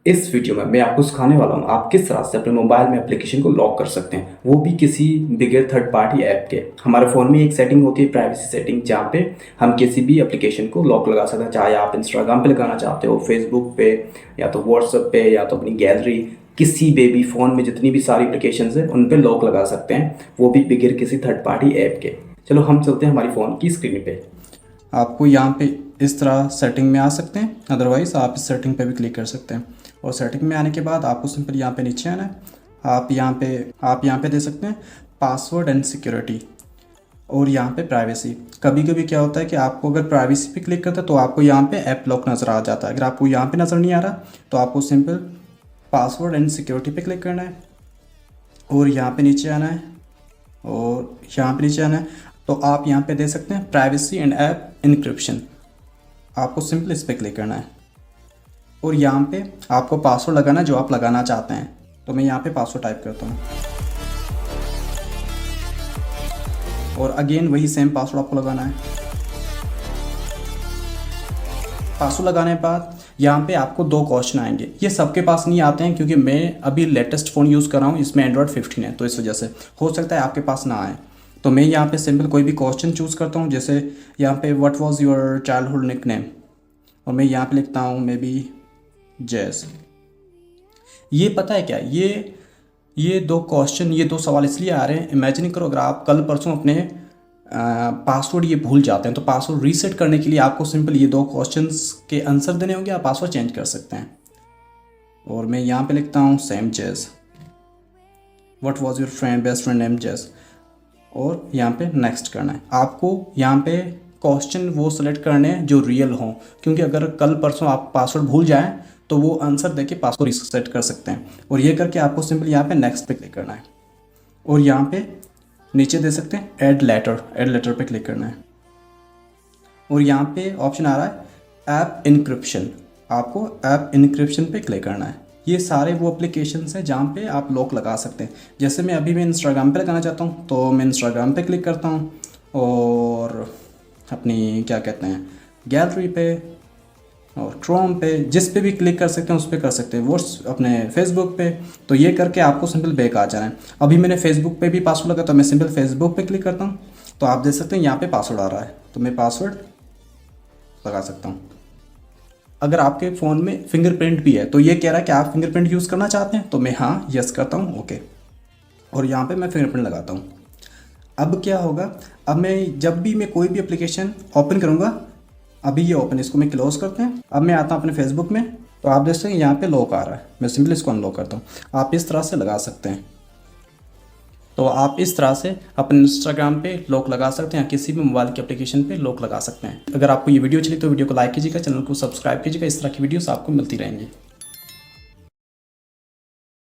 इस वीडियो में मैं आपको सिखाने वाला हूँ आप किस तरह से अपने मोबाइल में एप्लीकेशन को लॉक कर सकते हैं, वो भी किसी बिगर थर्ड पार्टी ऐप के। हमारे फ़ोन में एक सेटिंग होती है प्राइवेसी सेटिंग, जहाँ पे हम किसी भी एप्लीकेशन को लॉक लगा सकते हैं। चाहे आप इंस्टाग्राम पे लगाना चाहते हो, फेसबुक पे, या तो व्हाट्सएप पे, या तो अपनी गैलरी, किसी भी फ़ोन में जितनी भी सारी एप्लीकेशन है उन पर लॉक लगा सकते हैं, वो भी बिगर किसी थर्ड पार्टी ऐप के। चलो हम चलते हैं हमारी फ़ोन की स्क्रीन पे। आपको यहाँ पे इस तरह सेटिंग में आ सकते हैं, अदरवाइज़ आप इस सेटिंग पे भी क्लिक कर सकते हैं। और सेटिंग में आने के बाद आपको सिंपल यहाँ पे नीचे आना है। आप यहाँ पे दे सकते हैं पासवर्ड एंड सिक्योरिटी और यहाँ पे प्राइवेसी। कभी कभी क्या होता है कि आपको अगर प्राइवेसी पे क्लिक करते हैं तो आपको यहाँ पे ऐप लॉक नज़र आ जाता है। अगर आपको यहाँ पे नज़र नहीं आ रहा तो आपको सिंपल पासवर्ड एंड सिक्योरिटी पे क्लिक करना है और यहाँ पे नीचे आना है और यहाँ पे नीचे आना है। तो आप यहाँ पे दे सकते हैं प्राइवेसी एंड ऐप इनक्रिप्शन। आपको सिंपल इस पर क्लिक करना है और यहाँ पे आपको पासवर्ड लगाना है जो आप लगाना चाहते हैं। तो मैं यहाँ पे पासवर्ड टाइप करता हूँ और अगेन वही सेम पासवर्ड आपको लगाना है। पासवर्ड लगाने के बाद यहाँ पे आपको 2 क्वेश्चन आएंगे। ये सबके पास नहीं आते हैं क्योंकि मैं अभी लेटेस्ट फ़ोन यूज़ कर रहा हूँ, इसमें एंड्रॉयड 15 है, तो इस वजह से हो सकता है आपके पास ना आए। तो मैं यहाँ पे सिंपल कोई भी क्वेश्चन चूज़ करता हूँ, जैसे यहाँ पे what was your childhood nickname, और मैं यहाँ पे लिखता हूँ मे बी जैस। ये पता है क्या, ये 2 क्वेश्चन, ये 2 सवाल इसलिए आ रहे हैं, इमेजिन करो अगर आप कल परसों अपने पासवर्ड ये भूल जाते हैं तो पासवर्ड रीसेट करने के लिए आपको सिंपल ये 2 क्वेश्चंस के आंसर देने होंगे, आप पासवर्ड चेंज कर सकते हैं। और मैं यहाँ पे लिखता हूँ सेम जैस, what was your best friend name जैस, और यहाँ पे नेक्स्ट करना है। आपको यहाँ पे क्वेश्चन वो सेलेक्ट करने हैं जो रियल हों, क्योंकि अगर कल परसों आप पासवर्ड भूल जाएं तो वो आंसर देके पासवर्ड रीसेट कर सकते हैं। और ये करके आपको सिंपल यहाँ पे नेक्स्ट पे क्लिक करना है और यहाँ पे नीचे दे सकते हैं ऐड लेटर पे क्लिक करना है और यहाँ पे ऑप्शन आ रहा है ऐप इनक्रिप्शन। आपको ऐप इनक्रिप्शन पे क्लिक करना है। ये सारे वो एप्लीकेशंस हैं जहाँ पे आप लॉक लगा सकते हैं। जैसे मैं इंस्टाग्राम पे लगाना चाहता हूँ तो मैं इंस्टाग्राम पे क्लिक करता हूँ और अपनी क्या कहते हैं गैलरी पे और क्रोम पे, जिस पे भी क्लिक कर सकते हैं उस पर कर सकते हैं, अपने फेसबुक पे। तो ये करके आपको सिंपल बैक आ जाना है। अभी मैंने फेसबुक पे भी पासवर्ड लगा तो मैं सिंपल फेसबुक पे क्लिक करता हूँ तो आप देख सकते हैं यहाँ पे पासवर्ड आ रहा है, तो मैं पासवर्ड लगा सकता हूँ। अगर आपके फ़ोन में फिंगरप्रिंट भी है तो ये कह रहा है कि आप फिंगरप्रिंट यूज़ करना चाहते हैं, तो मैं हाँ यस करता हूँ, ओके, और यहाँ पे मैं फिंगरप्रिंट लगाता हूँ। अब क्या होगा, अब मैं जब भी मैं कोई भी एप्लीकेशन ओपन करूँगा, अभी ये ओपन, इसको मैं क्लोज़ करते हैं। अब मैं आता हूँ अपने फेसबुक में तो आप देख सकते हैं यहाँ पे लॉक आ रहा है, मैं सिंपली इसको अनलॉक करता हूँ। आप इस तरह से लगा सकते हैं। तो आप इस तरह से अपने इंस्टाग्राम पे लॉक लगा सकते हैं या किसी भी मोबाइल की एप्लीकेशन पे लॉक लगा सकते हैं। अगर आपको ये वीडियो चली तो वीडियो को लाइक कीजिएगा, चैनल को सब्सक्राइब कीजिएगा। इस तरह की वीडियोस आपको मिलती रहेंगी।